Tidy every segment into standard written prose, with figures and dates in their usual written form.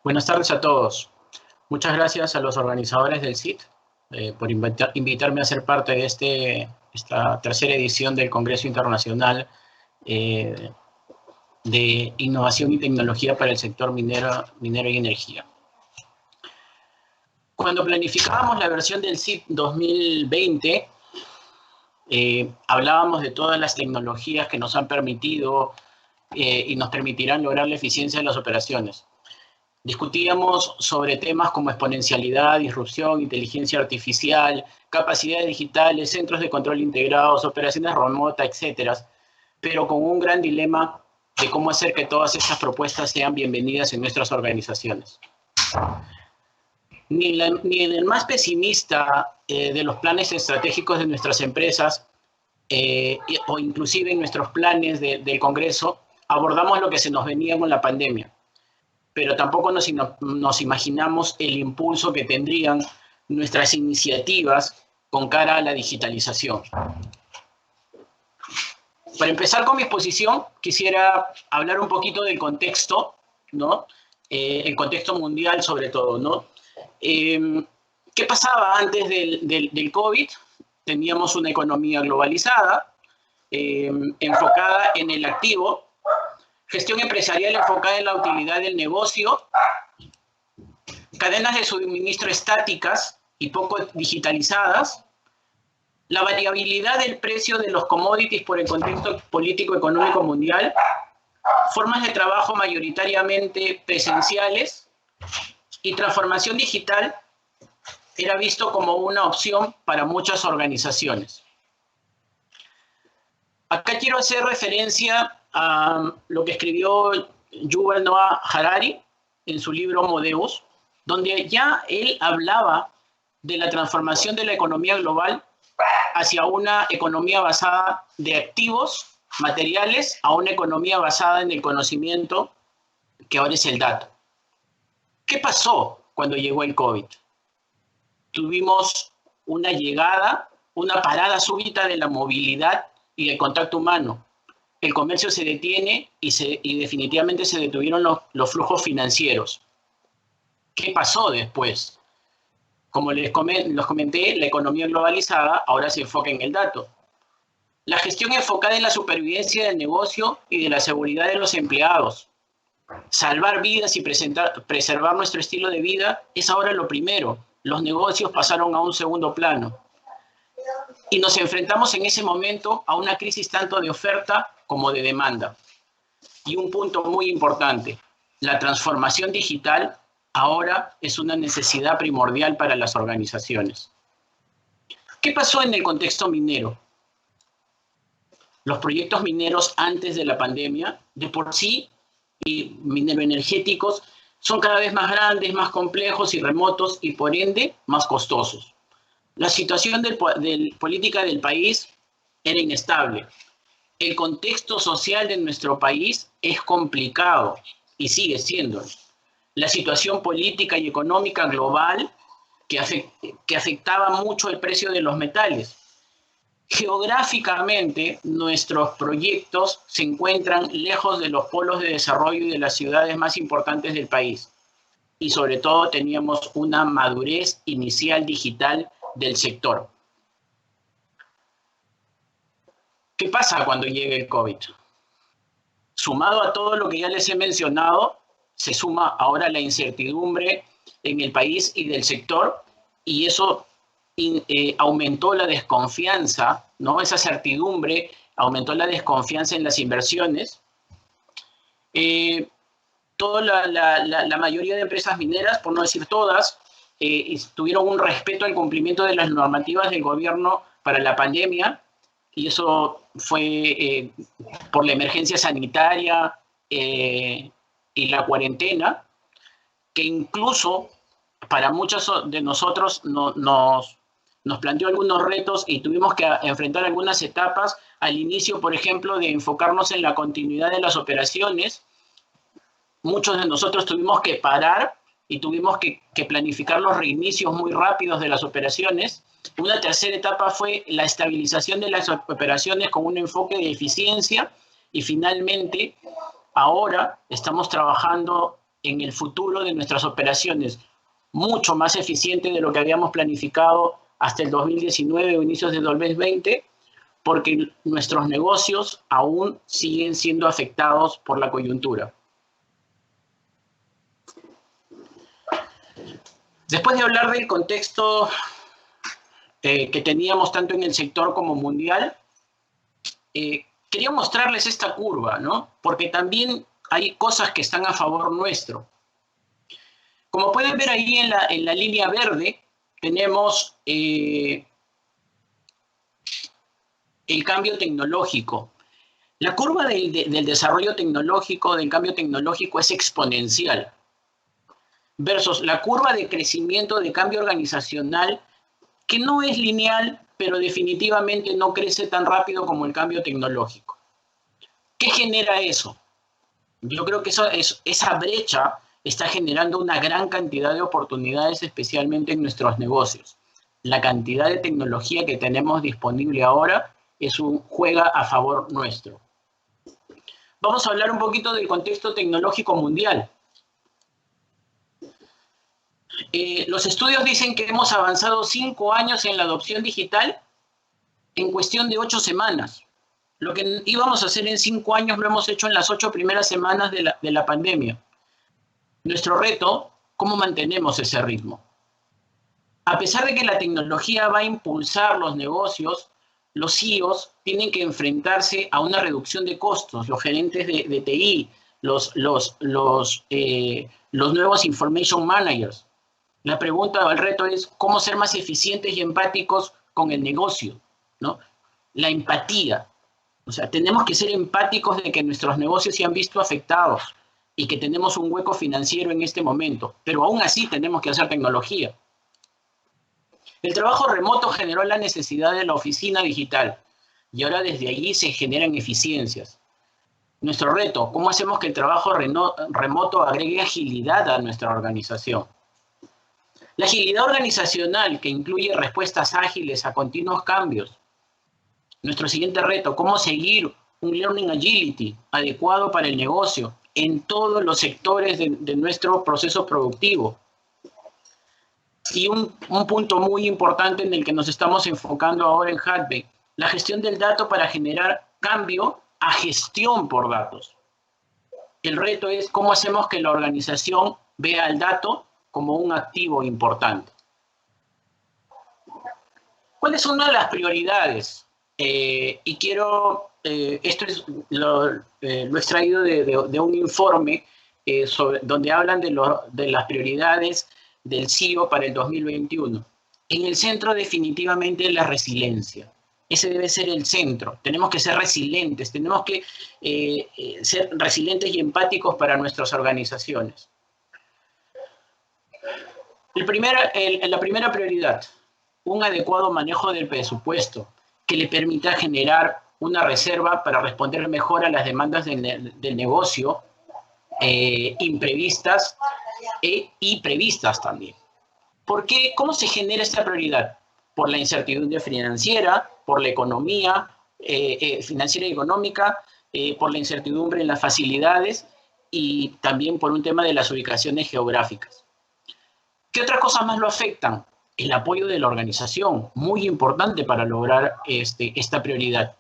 Buenas tardes a todos. Muchas gracias a los organizadores del CIT por invitarme a ser parte de esta tercera edición del Congreso Internacional de Innovación y Tecnología para el Sector Minero y Energía. Cuando planificábamos la versión del CIT 2020, hablábamos de todas las tecnologías que nos han permitido y nos permitirán lograr la eficiencia de las operaciones. Discutíamos sobre temas como exponencialidad, disrupción, inteligencia artificial, capacidades digitales, centros de control integrados, operaciones remotas, etc. Pero con un gran dilema de cómo hacer que todas estas propuestas sean bienvenidas en nuestras organizaciones. Ni el más pesimista de los planes estratégicos de nuestras empresas o inclusive en nuestros planes del Congreso abordamos lo que se nos venía con la pandemia. Pero tampoco nos imaginamos el impulso que tendrían nuestras iniciativas con cara a la digitalización. Para empezar con mi exposición, quisiera hablar un poquito del contexto, ¿no? El contexto mundial sobre todo, ¿no? ¿Qué pasaba antes del COVID? Teníamos una economía globalizada, enfocada en el activo, gestión empresarial enfocada en la utilidad del negocio, cadenas de suministro estáticas y poco digitalizadas, la variabilidad del precio de los commodities por el contexto político-económico mundial, formas de trabajo mayoritariamente presenciales y transformación digital era visto como una opción para muchas organizaciones. Acá quiero hacer referencia a lo que escribió Yuval Noah Harari en su libro Homo Deus, donde ya él hablaba de la transformación de la economía global hacia una economía basada de activos materiales a una economía basada en el conocimiento, que ahora es el dato. ¿Qué pasó cuando llegó el COVID? Tuvimos una parada súbita de la movilidad y el contacto humano. El comercio se detiene y definitivamente se detuvieron los flujos financieros. ¿Qué pasó después? Como les comenté, la economía globalizada ahora se enfoca en el dato. La gestión enfocada en la supervivencia del negocio y de la seguridad de los empleados. Salvar vidas y preservar nuestro estilo de vida es ahora lo primero. Los negocios pasaron a un segundo plano. Y nos enfrentamos en ese momento a una crisis tanto de oferta como de demanda. Y un punto muy importante, la transformación digital ahora es una necesidad primordial para las organizaciones. ¿Qué pasó en el contexto minero? Los proyectos mineros antes de la pandemia, de por sí, y mineroenergéticos, son cada vez más grandes, más complejos y remotos y por ende más costosos. La situación política del país era inestable. El contexto social de nuestro país es complicado y sigue siendo. La situación política y económica global que afectaba mucho el precio de los metales. Geográficamente, nuestros proyectos se encuentran lejos de los polos de desarrollo y de las ciudades más importantes del país. Y sobre todo teníamos una madurez inicial digital del sector. ¿Qué pasa cuando llegue el COVID? Sumado a todo lo que ya les he mencionado, se suma ahora la incertidumbre en el país y del sector, y eso aumentó la desconfianza, ¿no? Esa certidumbre aumentó la desconfianza en las inversiones. La mayoría de empresas mineras, por no decir todas, tuvieron un respeto al cumplimiento de las normativas del gobierno para la pandemia, y eso fue por la emergencia sanitaria y la cuarentena, que incluso para muchos de nosotros nos planteó algunos retos y tuvimos que enfrentar algunas etapas al inicio, por ejemplo, de enfocarnos en la continuidad de las operaciones. Muchos de nosotros tuvimos que parar y tuvimos que planificar los reinicios muy rápidos de las operaciones. Una tercera etapa fue la estabilización de las operaciones con un enfoque de eficiencia y finalmente ahora estamos trabajando en el futuro de nuestras operaciones mucho más eficiente de lo que habíamos planificado hasta el 2019 o inicios del 2020, porque nuestros negocios aún siguen siendo afectados por la coyuntura. Después de hablar del contexto que teníamos tanto en el sector como mundial, quería mostrarles esta curva, ¿no? Porque también hay cosas que están a favor nuestro. Como pueden ver ahí en la línea verde, tenemos el cambio tecnológico. La curva del desarrollo tecnológico, del cambio tecnológico, es exponencial, versus la curva de crecimiento de cambio organizacional, que no es lineal, pero definitivamente no crece tan rápido como el cambio tecnológico. ¿Qué genera eso? Yo creo que esa brecha está generando una gran cantidad de oportunidades, especialmente en nuestros negocios. La cantidad de tecnología que tenemos disponible ahora juega a favor nuestro. Vamos a hablar un poquito del contexto tecnológico mundial. Los estudios dicen que hemos avanzado 5 años en la adopción digital en cuestión de 8 semanas. Lo que íbamos a hacer en 5 años lo hemos hecho en las 8 primeras semanas de la pandemia. Nuestro reto, ¿cómo mantenemos ese ritmo? A pesar de que la tecnología va a impulsar los negocios, los CEOs tienen que enfrentarse a una reducción de costos, los gerentes de TI, los nuevos Information Managers. La pregunta o el reto es cómo ser más eficientes y empáticos con el negocio, ¿no? La empatía. O sea, tenemos que ser empáticos de que nuestros negocios se han visto afectados y que tenemos un hueco financiero en este momento, pero aún así tenemos que hacer tecnología. El trabajo remoto generó la necesidad de la oficina digital y ahora desde allí se generan eficiencias. Nuestro reto, ¿cómo hacemos que el trabajo remoto agregue agilidad a nuestra organización? La agilidad organizacional, que incluye respuestas ágiles a continuos cambios. Nuestro siguiente reto, ¿cómo seguir un Learning Agility adecuado para el negocio en todos los sectores de nuestro proceso productivo? Y un punto muy importante en el que nos estamos enfocando ahora en Hadvey, la gestión del dato para generar cambio a gestión por datos. El reto es cómo hacemos que la organización vea el dato como un activo importante. ¿Cuáles son una de las prioridades? Y quiero, lo he extraído de un informe donde hablan de las prioridades del CEO para el 2021. En el centro definitivamente la resiliencia. Ese debe ser el centro. Tenemos que ser resilientes, tenemos que ser resilientes y empáticos para nuestras organizaciones. La primera prioridad, un adecuado manejo del presupuesto que le permita generar una reserva para responder mejor a las demandas del negocio, imprevistas y previstas también. ¿Por qué? ¿Cómo se genera esta prioridad? Por la incertidumbre financiera, por la economía financiera y económica, por la incertidumbre en las facilidades y también por un tema de las ubicaciones geográficas. ¿Qué otras cosas más lo afectan? El apoyo de la organización, muy importante para lograr esta prioridad.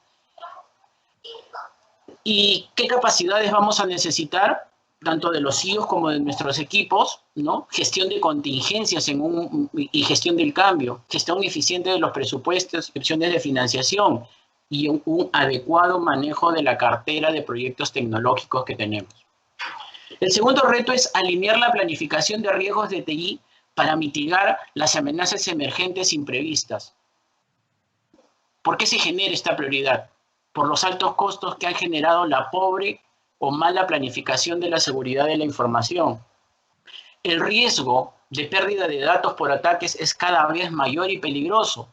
¿Y qué capacidades vamos a necesitar? Tanto de los CEOs como de nuestros equipos, ¿no? Gestión de contingencias y gestión del cambio, gestión eficiente de los presupuestos, opciones de financiación y un adecuado manejo de la cartera de proyectos tecnológicos que tenemos. El segundo reto es alinear la planificación de riesgos de TI para mitigar las amenazas emergentes imprevistas. ¿Por qué se genera esta prioridad? Por los altos costos que han generado la pobre o mala planificación de la seguridad de la información. El riesgo de pérdida de datos por ataques es cada vez mayor y peligroso.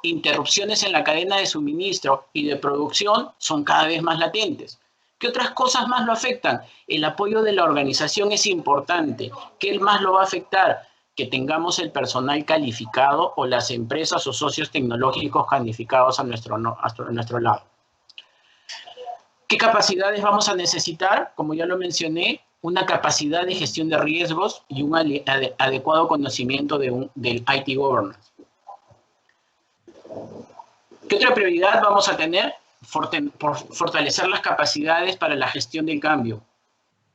Interrupciones en la cadena de suministro y de producción son cada vez más latentes. ¿Qué otras cosas más lo afectan? El apoyo de la organización es importante. ¿Qué más lo va a afectar? Que tengamos el personal calificado o las empresas o socios tecnológicos calificados a nuestro lado. ¿Qué capacidades vamos a necesitar? Como ya lo mencioné, una capacidad de gestión de riesgos y un adecuado conocimiento del IT governance. ¿Qué otra prioridad vamos a tener? Fortalecer las capacidades para la gestión del cambio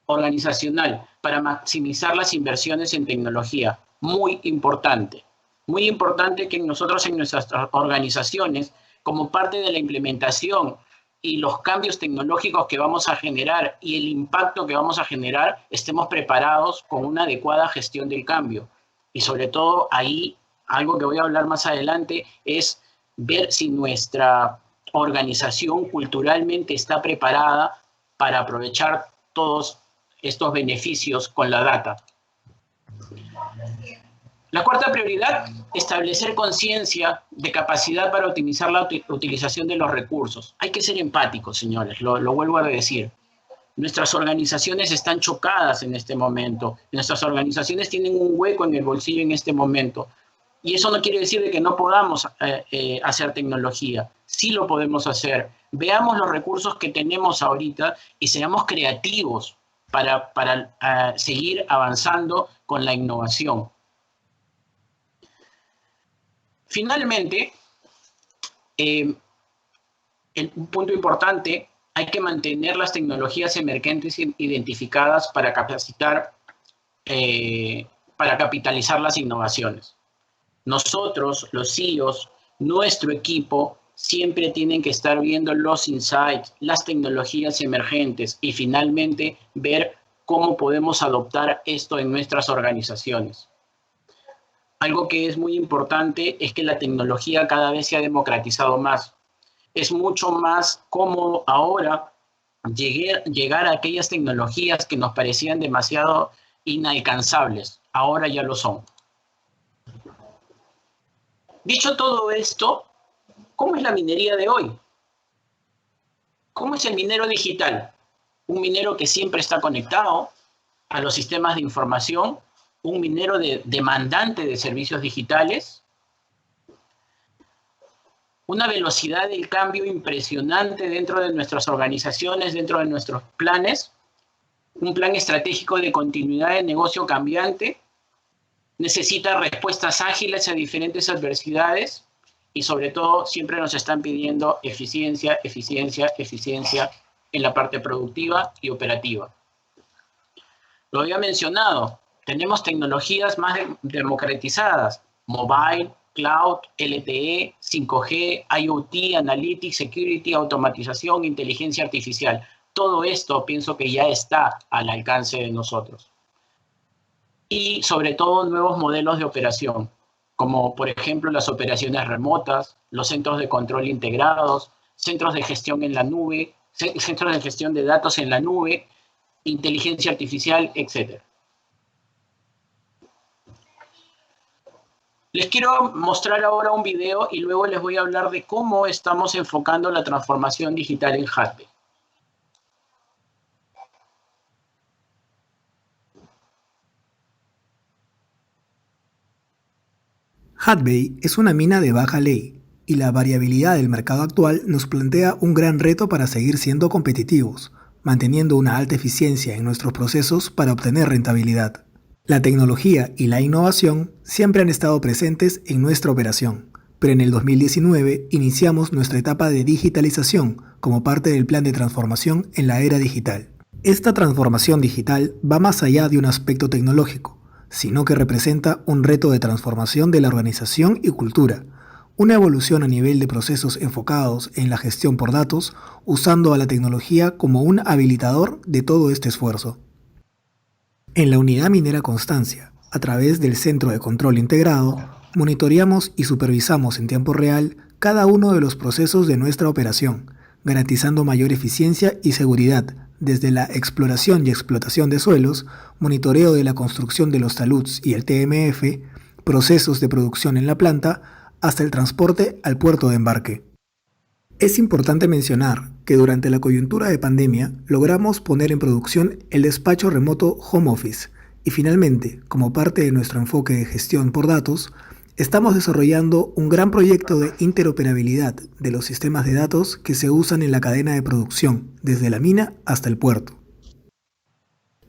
organizacional, para maximizar las inversiones en tecnología. Muy importante que nosotros en nuestras organizaciones, como parte de la implementación y los cambios tecnológicos que vamos a generar y el impacto que vamos a generar, estemos preparados con una adecuada gestión del cambio. Y sobre todo ahí, algo que voy a hablar más adelante, es ver si nuestra organización culturalmente está preparada para aprovechar todos estos beneficios con la data. La cuarta prioridad, establecer conciencia de capacidad para optimizar la utilización de los recursos. Hay que ser empáticos, señores, lo vuelvo a decir. Nuestras organizaciones están chocadas en este momento. Nuestras organizaciones tienen un hueco en el bolsillo en este momento. Y eso no quiere decir de que no podamos hacer tecnología. Sí lo podemos hacer. Veamos los recursos que tenemos ahorita y seamos creativos para seguir avanzando con la innovación. Finalmente, un punto importante, hay que mantener las tecnologías emergentes identificadas para capitalizar las innovaciones. Nosotros, los CEOs, nuestro equipo, siempre tienen que estar viendo los insights, las tecnologías emergentes y finalmente ver cómo podemos adoptar esto en nuestras organizaciones. Algo que es muy importante es que la tecnología cada vez se ha democratizado más. Es mucho más cómodo ahora llegar a aquellas tecnologías que nos parecían demasiado inalcanzables. Ahora ya lo son. Dicho todo esto, ¿cómo es la minería de hoy? ¿Cómo es el minero digital? Un minero que siempre está conectado a los sistemas de información, un minero demandante de servicios digitales, una velocidad del cambio impresionante dentro de nuestras organizaciones, dentro de nuestros planes, un plan estratégico de continuidad de negocio cambiante, necesita respuestas ágiles a diferentes adversidades y sobre todo siempre nos están pidiendo eficiencia, eficiencia, eficiencia en la parte productiva y operativa. Lo había mencionado, tenemos tecnologías más democratizadas, mobile, cloud, LTE, 5G, IoT, analytics, security, automatización, inteligencia artificial. Todo esto pienso que ya está al alcance de nosotros. Y sobre todo nuevos modelos de operación, como por ejemplo las operaciones remotas, los centros de control integrados, centros de gestión en la nube, centros de gestión de datos en la nube, inteligencia artificial, etc. Les quiero mostrar ahora un video y luego les voy a hablar de cómo estamos enfocando la transformación digital en Hutbay. Hutbay es una mina de baja ley y la variabilidad del mercado actual nos plantea un gran reto para seguir siendo competitivos, manteniendo una alta eficiencia en nuestros procesos para obtener rentabilidad. La tecnología y la innovación siempre han estado presentes en nuestra operación, pero en el 2019 iniciamos nuestra etapa de digitalización como parte del plan de transformación en la era digital. Esta transformación digital va más allá de un aspecto tecnológico, sino que representa un reto de transformación de la organización y cultura, una evolución a nivel de procesos enfocados en la gestión por datos, usando a la tecnología como un habilitador de todo este esfuerzo. En la unidad minera Constancia, a través del Centro de Control Integrado, monitoreamos y supervisamos en tiempo real cada uno de los procesos de nuestra operación, garantizando mayor eficiencia y seguridad, desde la exploración y explotación de suelos, monitoreo de la construcción de los taluds y el TMF, procesos de producción en la planta, hasta el transporte al puerto de embarque. Es importante mencionar que durante la coyuntura de pandemia logramos poner en producción el despacho remoto Home Office y finalmente, como parte de nuestro enfoque de gestión por datos, estamos desarrollando un gran proyecto de interoperabilidad de los sistemas de datos que se usan en la cadena de producción, desde la mina hasta el puerto.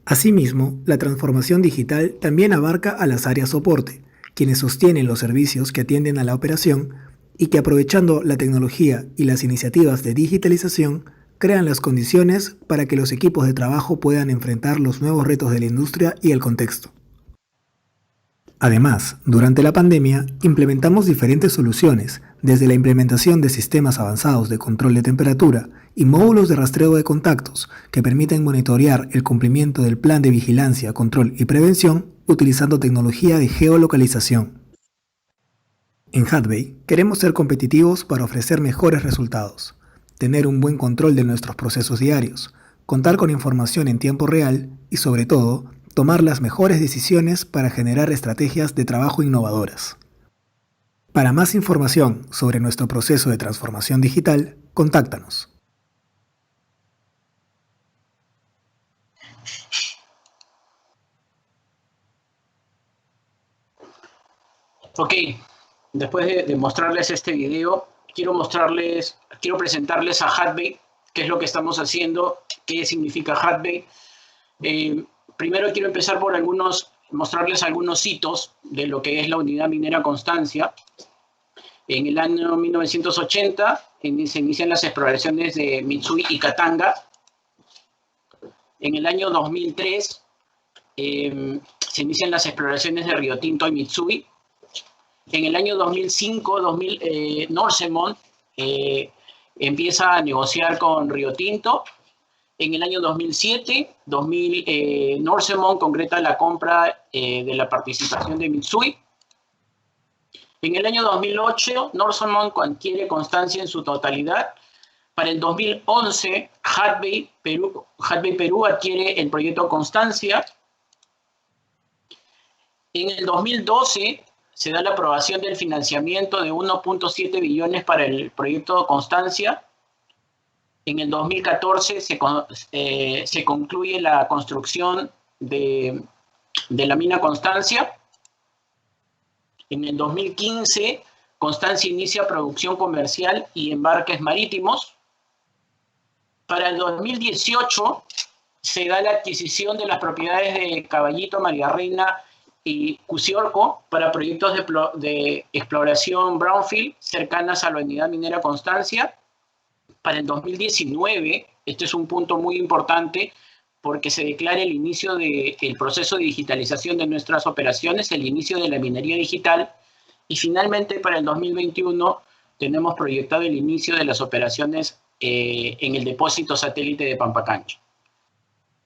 Asimismo, la transformación digital también abarca a las áreas soporte, quienes sostienen los servicios que atienden a la operación y que aprovechando la tecnología y las iniciativas de digitalización, crean las condiciones para que los equipos de trabajo puedan enfrentar los nuevos retos de la industria y el contexto. Además, durante la pandemia, implementamos diferentes soluciones, desde la implementación de sistemas avanzados de control de temperatura y módulos de rastreo de contactos que permiten monitorear el cumplimiento del plan de vigilancia, control y prevención utilizando tecnología de geolocalización. En Hudbay queremos ser competitivos para ofrecer mejores resultados, tener un buen control de nuestros procesos diarios, contar con información en tiempo real y, sobre todo, tomar las mejores decisiones para generar estrategias de trabajo innovadoras. Para más información sobre nuestro proceso de transformación digital, contáctanos. Ok, después de mostrarles este video, quiero presentarles a Hudbay, qué es lo que estamos haciendo, qué significa Hudbay. Primero quiero empezar por mostrarles algunos hitos de lo que es la unidad minera Constancia. En el año 1980 se inician las exploraciones de Mitsui y Katanga. En el año 2003 se inician las exploraciones de Rio Tinto y Mitsui. En el año 2005, Norcemont empieza a negociar con Rio Tinto. En el año 2007, Norcemont concreta la compra de la participación de Mitsui. En el año 2008, Norcemont adquiere Constancia en su totalidad. Para el 2011, Hudbay Perú adquiere el proyecto Constancia. En el 2012 se da la aprobación del financiamiento de 1.7 billones para el proyecto Constancia. En el 2014 se concluye la construcción de la mina Constancia. En el 2015, Constancia inicia producción comercial y embarques marítimos. Para el 2018 se da la adquisición de las propiedades de Caballito, María Reina y Cusiorco para proyectos de exploración brownfield cercanas a la unidad minera Constancia. Para el 2019, este es un punto muy importante porque se declara el inicio del proceso de digitalización de nuestras operaciones, el inicio de la minería digital, y finalmente para el 2021 tenemos proyectado el inicio de las operaciones en el depósito satélite de Pampacancha.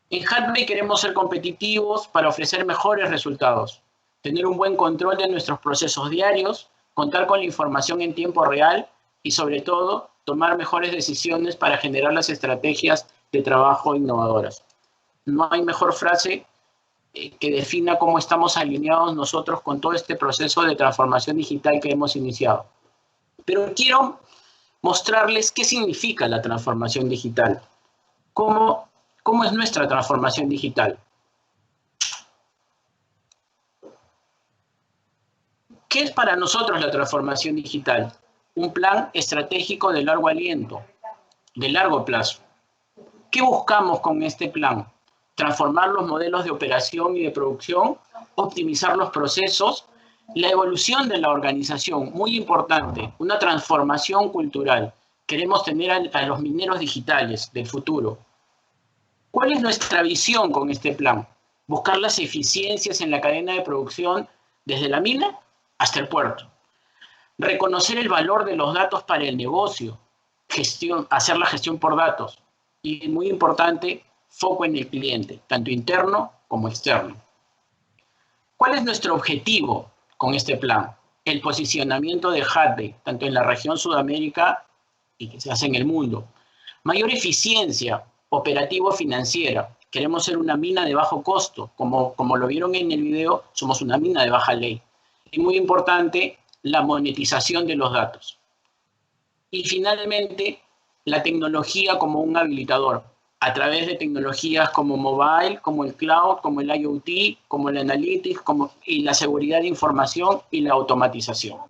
En Hudbay queremos ser competitivos para ofrecer mejores resultados, tener un buen control de nuestros procesos diarios, contar con la información en tiempo real y, sobre todo, tomar mejores decisiones para generar las estrategias de trabajo innovadoras. No hay mejor frase que defina cómo estamos alineados nosotros con todo este proceso de transformación digital que hemos iniciado. Pero quiero mostrarles qué significa la transformación digital. ¿Cómo es nuestra transformación digital? ¿Qué es para nosotros la transformación digital? Un plan estratégico de largo aliento, de largo plazo. ¿Qué buscamos con este plan? Transformar los modelos de operación y de producción, optimizar los procesos, la evolución de la organización, muy importante, una transformación cultural. Queremos tener a los mineros digitales del futuro. ¿Cuál es nuestra visión con este plan? Buscar las eficiencias en la cadena de producción desde la mina hasta el puerto. Reconocer el valor de los datos para el negocio, hacer la gestión por datos. Y muy importante, foco en el cliente, tanto interno como externo. ¿Cuál es nuestro objetivo con este plan? El posicionamiento de Hudbay, tanto en la región Sudamérica y que se hace en el mundo. Mayor eficiencia operativo-financiera. Queremos ser una mina de bajo costo. Como lo vieron en el video, somos una mina de baja ley. Y muy importante, la monetización de los datos. Y finalmente, la tecnología como un habilitador, a través de tecnologías como mobile, como el cloud, como el IoT, como el analytics, y la seguridad de información y la automatización.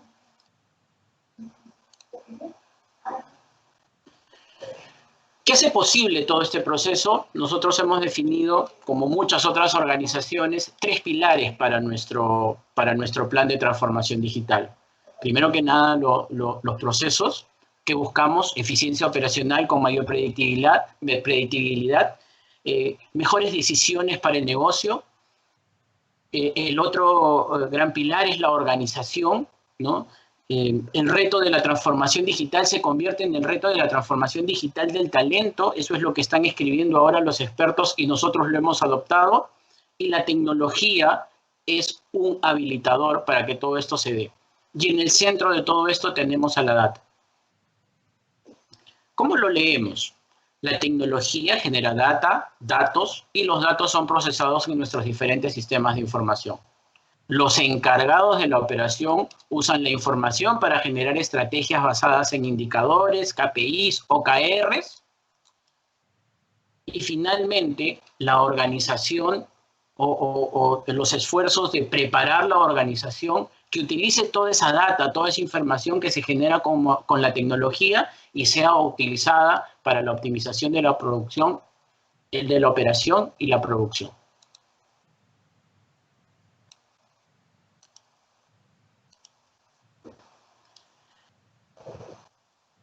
¿Qué hace posible todo este proceso? Nosotros hemos definido, como muchas otras organizaciones, 3 pilares para nuestro plan de transformación digital. Primero que nada, los procesos que buscamos, eficiencia operacional con mayor predictibilidad, mejores decisiones para el negocio. El otro gran pilar es la organización, ¿no? El reto de la transformación digital se convierte en el reto de la transformación digital del talento. Eso es lo que están escribiendo ahora los expertos y nosotros lo hemos adoptado. Y la tecnología es un habilitador para que todo esto se dé. Y en el centro de todo esto tenemos a la data. ¿Cómo lo leemos? La tecnología genera datos, y los datos son procesados en nuestros diferentes sistemas de información. Los encargados de la operación usan la información para generar estrategias basadas en indicadores, KPIs, OKRs. Y finalmente, la organización o los esfuerzos de preparar la organización que utilice toda esa data, toda esa información que se genera con la tecnología y sea utilizada para la optimización de la producción, de la operación y la producción.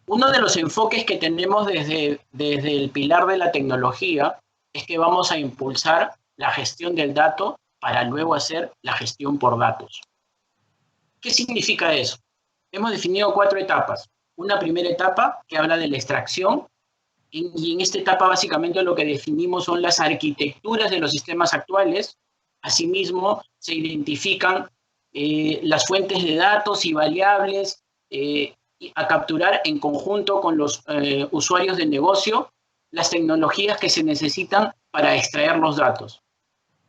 Uno de los enfoques que tenemos desde el pilar de la tecnología es que vamos a impulsar la gestión del dato para luego hacer la gestión por datos. ¿Qué significa eso? Hemos definido 4 etapas. Una primera etapa que habla de la extracción, y en esta etapa básicamente lo que definimos son las arquitecturas de los sistemas actuales. Asimismo, se identifican las fuentes de datos y variables a capturar en conjunto con los usuarios del negocio las tecnologías que se necesitan para extraer los datos.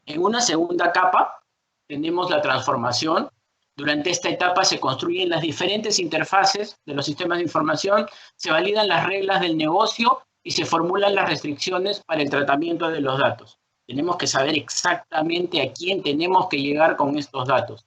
En una segunda capa tenemos la transformación. Durante esta etapa se construyen las diferentes interfaces de los sistemas de información, se validan las reglas del negocio y se formulan las restricciones para el tratamiento de los datos. Tenemos que saber exactamente a quién tenemos que llegar con estos datos.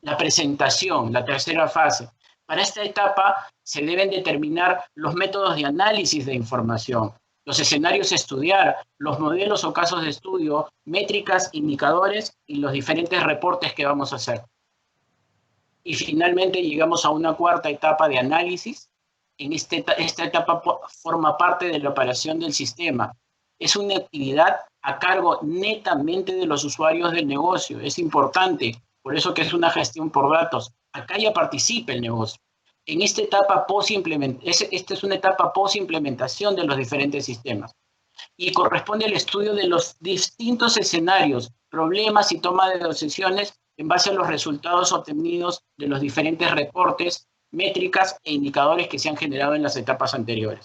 La presentación, la tercera fase. Para esta etapa se deben determinar los métodos de análisis de información, los escenarios a estudiar, los modelos o casos de estudio, métricas, indicadores y los diferentes reportes que vamos a hacer. Y finalmente llegamos a una cuarta etapa de análisis. Esta etapa forma parte de la operación del sistema. Es una actividad a cargo netamente de los usuarios del negocio. Es importante, por eso que es una gestión por datos. Acá ya participa el negocio. En esta etapa esta es una etapa post-implementación de los diferentes sistemas. Y corresponde al estudio de los distintos escenarios, problemas y toma de decisiones en base a los resultados obtenidos de los diferentes reportes, métricas e indicadores que se han generado en las etapas anteriores.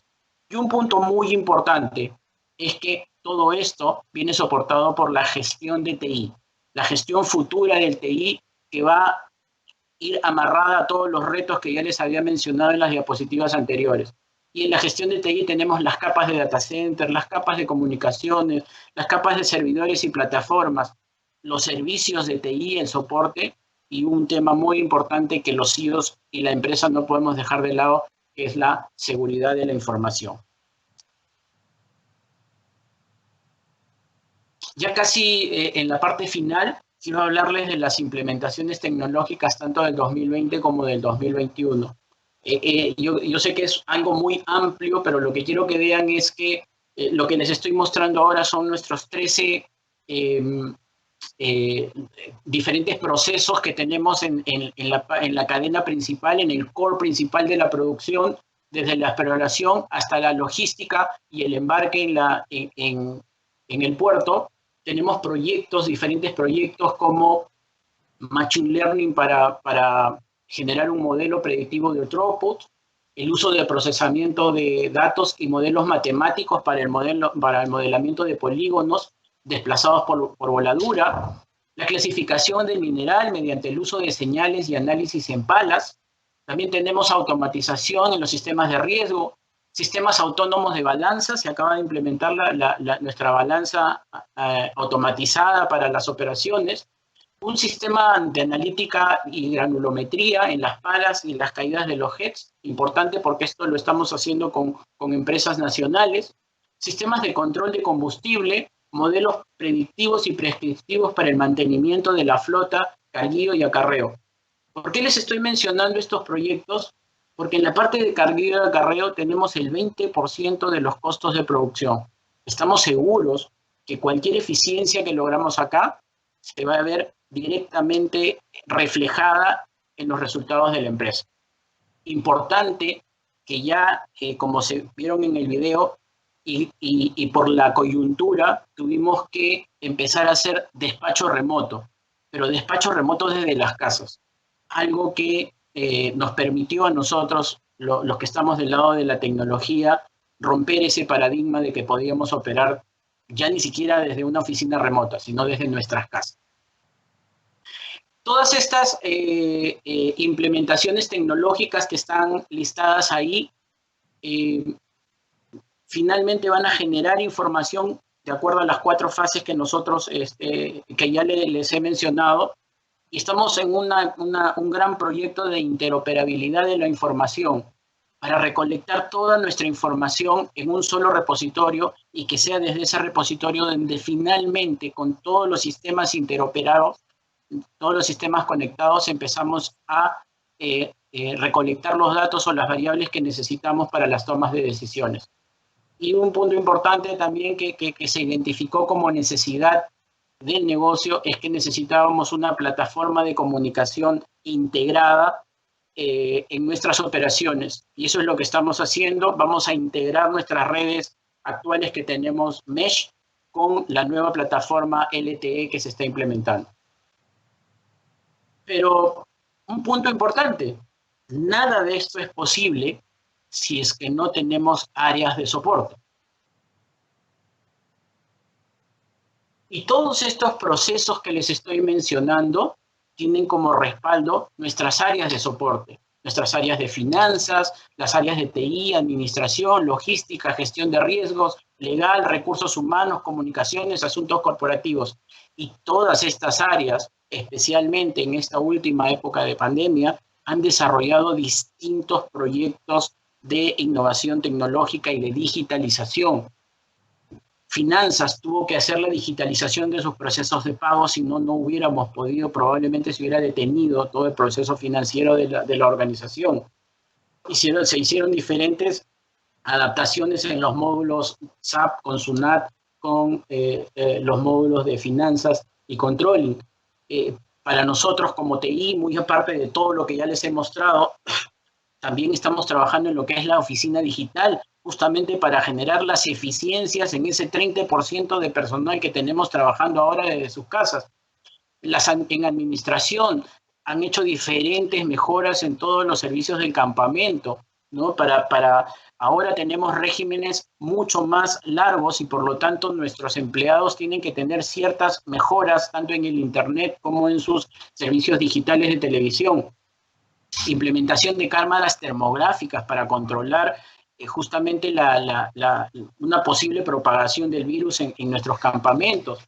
Y un punto muy importante es que todo esto viene soportado por la gestión de TI, la gestión futura del TI, que va a ir amarrada a todos los retos que ya les había mencionado en las diapositivas anteriores. Y en la gestión de TI tenemos las capas de data center, las capas de comunicaciones, las capas de servidores y plataformas, los servicios de TI, el soporte, y un tema muy importante que los CEOs y la empresa no podemos dejar de lado, que es la seguridad de la información. Ya casi en la parte final, quiero hablarles de las implementaciones tecnológicas tanto del 2020 como del 2021. Yo sé que es algo muy amplio, pero lo que quiero que vean es que lo que les estoy mostrando ahora son nuestros 13 diferentes procesos que tenemos en la cadena principal, en el core principal de la producción, desde la exploración hasta la logística y el embarque en el puerto. Tenemos proyectos, diferentes proyectos como Machine Learning para generar un modelo predictivo de throughput, el uso de procesamiento de datos y modelos matemáticos para el modelamiento de polígonos desplazados por voladura, la clasificación del mineral mediante el uso de señales y análisis en palas. También tenemos automatización en los sistemas de riesgo, sistemas autónomos de balanza. Se acaba de implementar nuestra balanza automatizada para las operaciones, Un sistema de analítica y granulometría en las palas y las caídas de los heads, importante porque esto lo estamos haciendo con empresas nacionales. Sistemas de control de combustible, modelos predictivos y prescriptivos para el mantenimiento de la flota, carguío y acarreo. ¿Por qué les estoy mencionando estos proyectos? Porque en la parte de carguío y acarreo tenemos el 20% de los costos de producción. Estamos seguros que cualquier eficiencia que logramos acá se va a ver directamente reflejada en los resultados de la empresa. Importante que ya, como se vieron en el video, y por la coyuntura, tuvimos que empezar a hacer despacho remoto, pero despacho remoto desde las casas. Algo que nos permitió a nosotros, los que estamos del lado de la tecnología, romper ese paradigma de que podíamos operar ya ni siquiera desde una oficina remota, sino desde nuestras casas. Todas estas implementaciones tecnológicas que están listadas ahí, finalmente van a generar información de acuerdo a las 4 fases que nosotros, que ya les he mencionado, y estamos en un gran proyecto de interoperabilidad de la información para recolectar toda nuestra información en un solo repositorio y que sea desde ese repositorio donde finalmente con todos los sistemas interoperados, todos los sistemas conectados, empezamos a recolectar los datos o las variables que necesitamos para las tomas de decisiones. Y un punto importante también que se identificó como necesidad del negocio es que necesitábamos una plataforma de comunicación integrada en nuestras operaciones. Y eso es lo que estamos haciendo. Vamos a integrar nuestras redes actuales que tenemos Mesh con la nueva plataforma LTE que se está implementando. Pero un punto importante, nada de esto es posible si es que no tenemos áreas de soporte. Y todos estos procesos que les estoy mencionando tienen como respaldo nuestras áreas de soporte, nuestras áreas de finanzas, las áreas de TI, administración, logística, gestión de riesgos, legal, recursos humanos, comunicaciones, asuntos corporativos. Y todas estas áreas, especialmente en esta última época de pandemia, han desarrollado distintos proyectos de innovación tecnológica y de digitalización. Finanzas tuvo que hacer la digitalización de sus procesos de pago, si no, no hubiéramos podido, probablemente se hubiera detenido todo el proceso financiero de la organización. Se hicieron diferentes adaptaciones en los módulos SAP con SUNAT, con los módulos de finanzas y controlling. Para nosotros como TI, muy aparte de todo lo que ya les he mostrado, también estamos trabajando en lo que es la oficina digital, justamente para generar las eficiencias en ese 30% de personal que tenemos trabajando ahora desde sus casas. En administración han hecho diferentes mejoras en todos los servicios del campamento, ¿no? Ahora tenemos regímenes mucho más largos y por lo tanto nuestros empleados tienen que tener ciertas mejoras tanto en el internet como en sus servicios digitales de televisión. Implementación de cámaras termográficas para controlar justamente una posible propagación del virus en nuestros campamentos.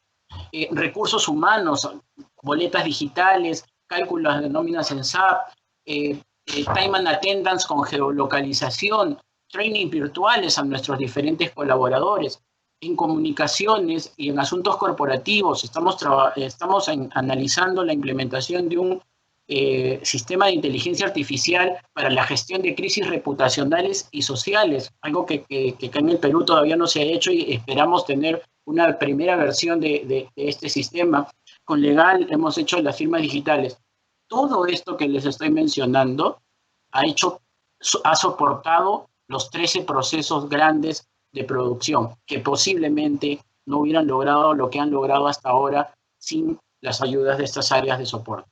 Recursos humanos, boletas digitales, cálculos de nóminas en SAP, time and attendance con geolocalización, training virtuales a nuestros diferentes colaboradores. En comunicaciones y en asuntos corporativos estamos analizando la implementación de un sistema de inteligencia artificial para la gestión de crisis reputacionales y sociales, algo que acá en el Perú todavía no se ha hecho y esperamos tener una primera versión de este sistema. Con Legal hemos hecho las firmas digitales. Todo esto que les estoy mencionando ha soportado los 13 procesos grandes de producción que posiblemente no hubieran logrado lo que han logrado hasta ahora sin las ayudas de estas áreas de soporte.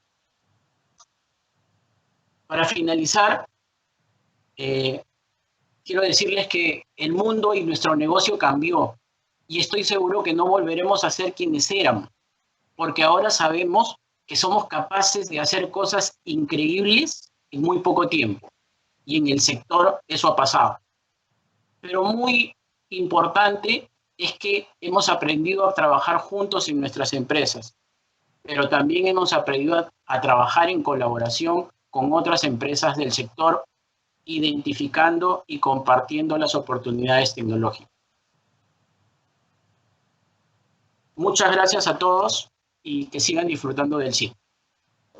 Para finalizar, quiero decirles que el mundo y nuestro negocio cambió y estoy seguro que no volveremos a ser quienes éramos, porque ahora sabemos que somos capaces de hacer cosas increíbles en muy poco tiempo y en el sector eso ha pasado. Pero muy importante es que hemos aprendido a trabajar juntos en nuestras empresas. pero también hemos aprendido a trabajar en colaboración con otras empresas del sector, identificando y compartiendo las oportunidades tecnológicas. Muchas gracias a todos y que sigan disfrutando del cine.